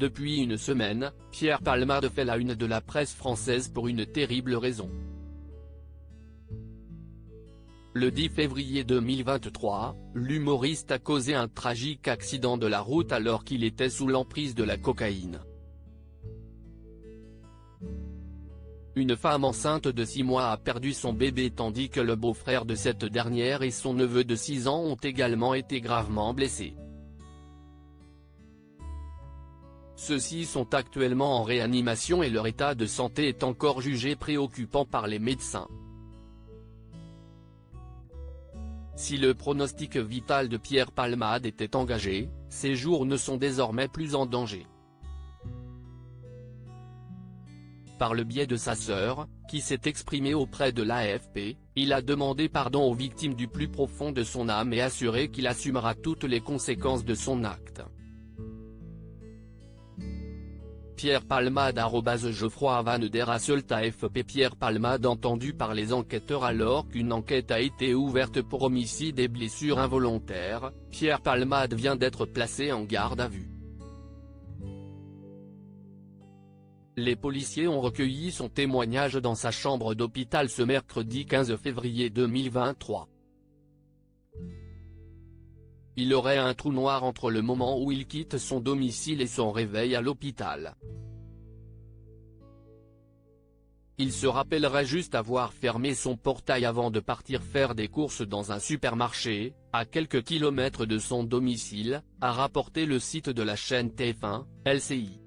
Depuis une semaine, Pierre Palmade fait la une de la presse française pour une terrible raison. Le 10 février 2023, l'humoriste a causé un tragique accident de la route alors qu'il était sous l'emprise de la cocaïne. Une femme enceinte de 6 mois a perdu son bébé tandis que le beau-frère de cette dernière et son neveu de 6 ans ont également été gravement blessés. Ceux-ci sont actuellement en réanimation et leur état de santé est encore jugé préoccupant par les médecins. Si le pronostic vital de Pierre Palmade était engagé, ses jours ne sont désormais plus en danger. Par le biais de sa sœur, qui s'est exprimée auprès de l'AFP, il a demandé pardon aux victimes du plus profond de son âme et assuré qu'il assumera toutes les conséquences de son acte. Pierre Palmade @Geoffroy Van der Hasselt AFP. Pierre Palmade entendu par les enquêteurs alors qu'une enquête a été ouverte pour homicide et blessures involontaires. Pierre Palmade vient d'être placé en garde à vue. Les policiers ont recueilli son témoignage dans sa chambre d'hôpital ce mercredi 15 février 2023. Il aurait un trou noir entre le moment où il quitte son domicile et son réveil à l'hôpital. Il se rappellerait juste avoir fermé son portail avant de partir faire des courses dans un supermarché, à quelques kilomètres de son domicile, a rapporté le site de la chaîne TF1, LCI.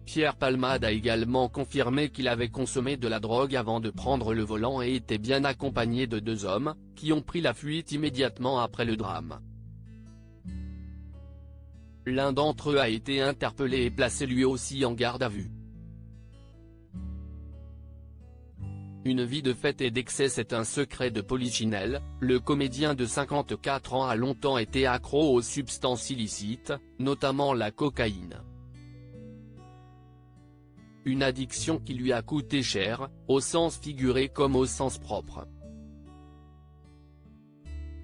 Pierre Palmade a également confirmé qu'il avait consommé de la drogue avant de prendre le volant et était bien accompagné de 2 hommes, qui ont pris la fuite immédiatement après le drame. L'un d'entre eux a été interpellé et placé lui aussi en garde à vue. Une vie de fête et d'excès, c'est un secret de Polichinelle. Le comédien de 54 ans a longtemps été accro aux substances illicites, notamment la cocaïne. Une addiction qui lui a coûté cher, au sens figuré comme au sens propre.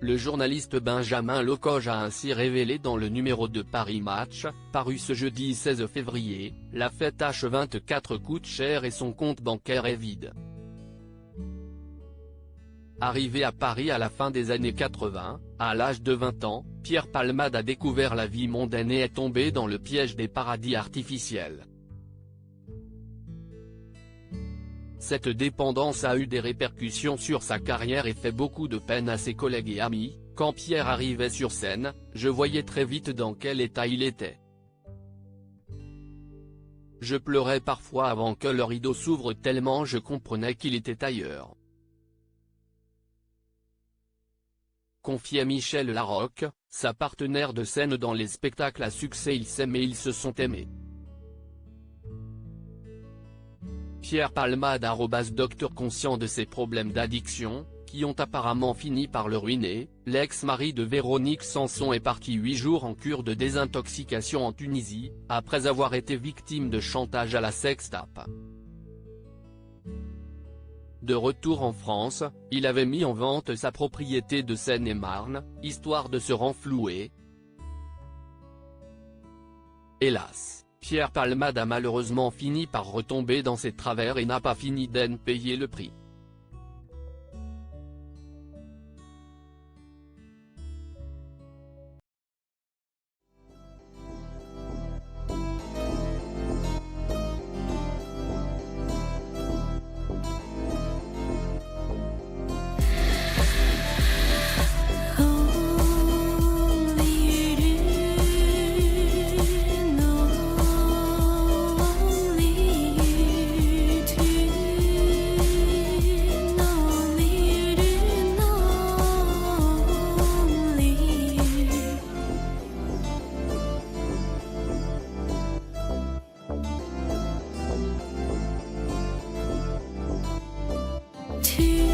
Le journaliste Benjamin Locoge a ainsi révélé dans le numéro de Paris Match, paru ce jeudi 16 février, la fête H24 coûte cher et son compte bancaire est vide. Arrivé à Paris à la fin des années 80, à l'âge de 20 ans, Pierre Palmade a découvert la vie mondaine et est tombé dans le piège des paradis artificiels. Cette dépendance a eu des répercussions sur sa carrière et fait beaucoup de peine à ses collègues et amis. Quand Pierre arrivait sur scène, je voyais très vite dans quel état il était. Je pleurais parfois avant que le rideau s'ouvre tellement je comprenais qu'il était ailleurs. Confiait Michel Larocque, sa partenaire de scène dans les spectacles à succès Ils s'aiment et ils se sont aimés. Pierre Palmade @Docteur conscient de ses problèmes d'addiction, qui ont apparemment fini par le ruiner, l'ex-mari de Véronique Sanson est parti 8 jours en cure de désintoxication en Tunisie, après avoir été victime de chantage à la sextape. De retour en France, il avait mis en vente sa propriété de Seine-et-Marne, histoire de se renflouer. Hélas, Pierre Palmade a malheureusement fini par retomber dans ses travers et n'a pas fini d'en payer le prix. To